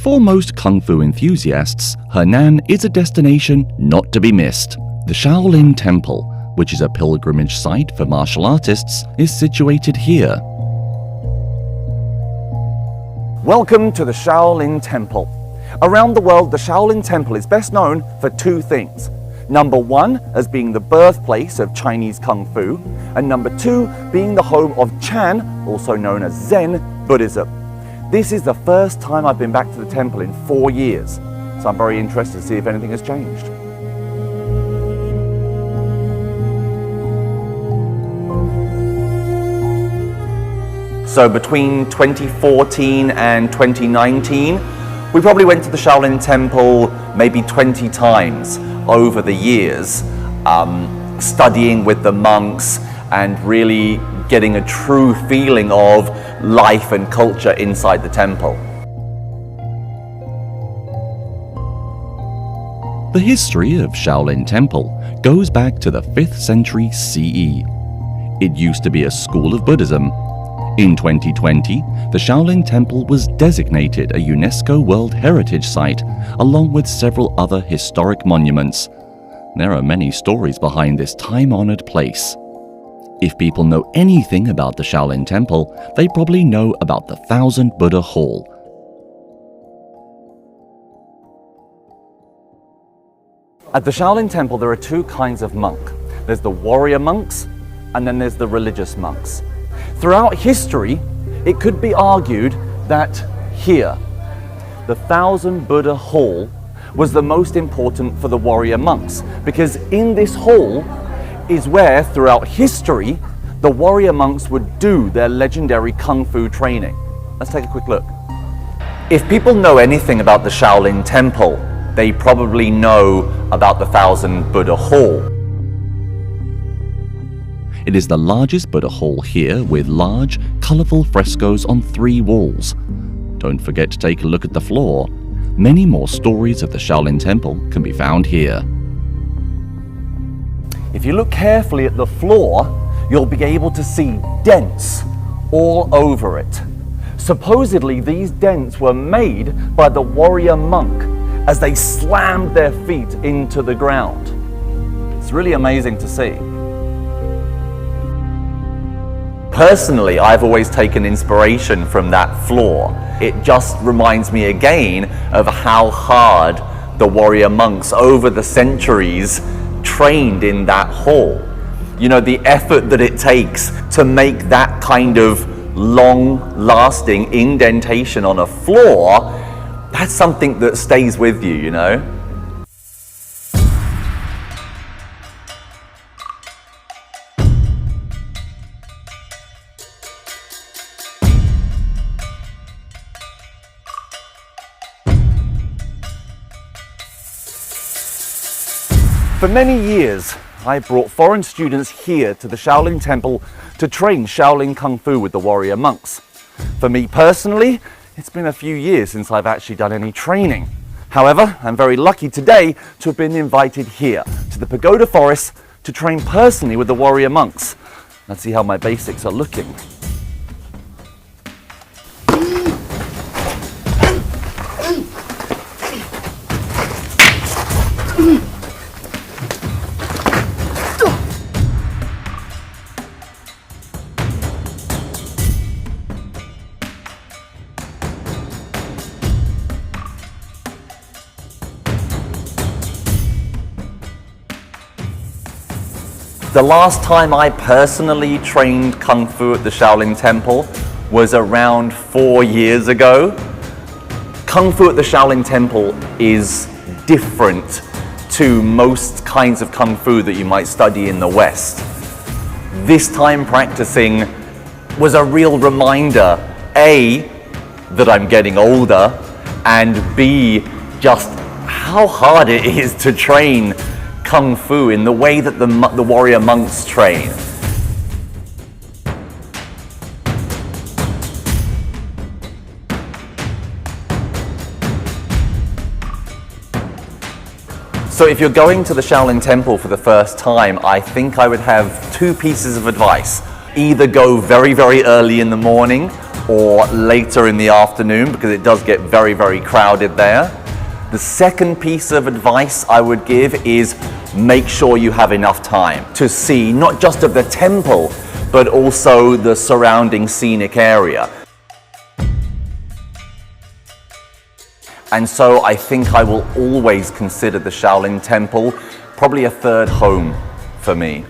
For most Kung Fu enthusiasts, Henan is a destination not to be missed. The Shaolin Temple, which is a pilgrimage site for martial artists, is situated here. Welcome to the Shaolin Temple. Around the world, the Shaolin Temple is best known for two things. Number one, as being the birthplace of Chinese Kung Fu, and number two, being the home of Chan, also known as Zen Buddhism. This is the first time I've been back to the temple in 4 years, so I'm very interested to see if anything has changed. So between 2014 and 2019, we probably went to the Shaolin Temple maybe 20 times over the years, studying with the monks and really getting a true feeling of life and culture inside the temple. The history of Shaolin Temple goes back to the 5th century CE. It used to be a school of Buddhism. In 2020, the Shaolin Temple was designated a UNESCO World Heritage Site, along with several other historic monuments. There are many stories behind this time-honored place. If people know anything about the Shaolin Temple, they probably know about the Thousand Buddha Hall. At the Shaolin Temple, there are two kinds of monk. There's the warrior monks, and then there's the religious monks. Throughout history, it could be argued that here, the Thousand Buddha Hall was the most important for the warrior monks, because in this hall is where, throughout history, the warrior monks would do their legendary Kung Fu training. Let's take a quick look. If people know anything about the Shaolin Temple, they probably know about the Thousand Buddha Hall. It is the largest Buddha hall here, with large, colorful frescoes on 3 walls. Don't forget to take a look at the floor. Many more stories of the Shaolin Temple can be found here. If you look carefully at the floor, you'll be able to see dents all over it. Supposedly, these dents were made by the warrior monk as they slammed their feet into the ground. It's really amazing to see. Personally, I've always taken inspiration from that floor. It just reminds me again of how hard the warrior monks over the centuries trained in that hall. You know, the effort that it takes to make that kind of long-lasting indentation on a floor, that's something that stays with you, you know? For many years, I brought foreign students here to the Shaolin Temple to train Shaolin Kung Fu with the warrior monks. For me personally, it's been a few years since I've actually done any training. However, I'm very lucky today to have been invited here to the Pagoda Forest to train personally with the warrior monks. Let's see how my basics are looking. The last time I personally trained Kung Fu at the Shaolin Temple was around 4 years ago. Kung Fu at the Shaolin Temple is different to most kinds of Kung Fu that you might study in the West. This time practicing was a real reminder, A, that I'm getting older, and B, just how hard it is to train Kung Fu in the way that the warrior monks train. So if you're going to the Shaolin Temple for the first time, I think I would have 2 pieces of advice. Either go very, very early in the morning, or later in the afternoon because it does get very, very crowded there. The second piece of advice I would give is make sure you have enough time to see not just of the temple, but also the surrounding scenic area. And so I think I will always consider the Shaolin Temple probably a third home for me.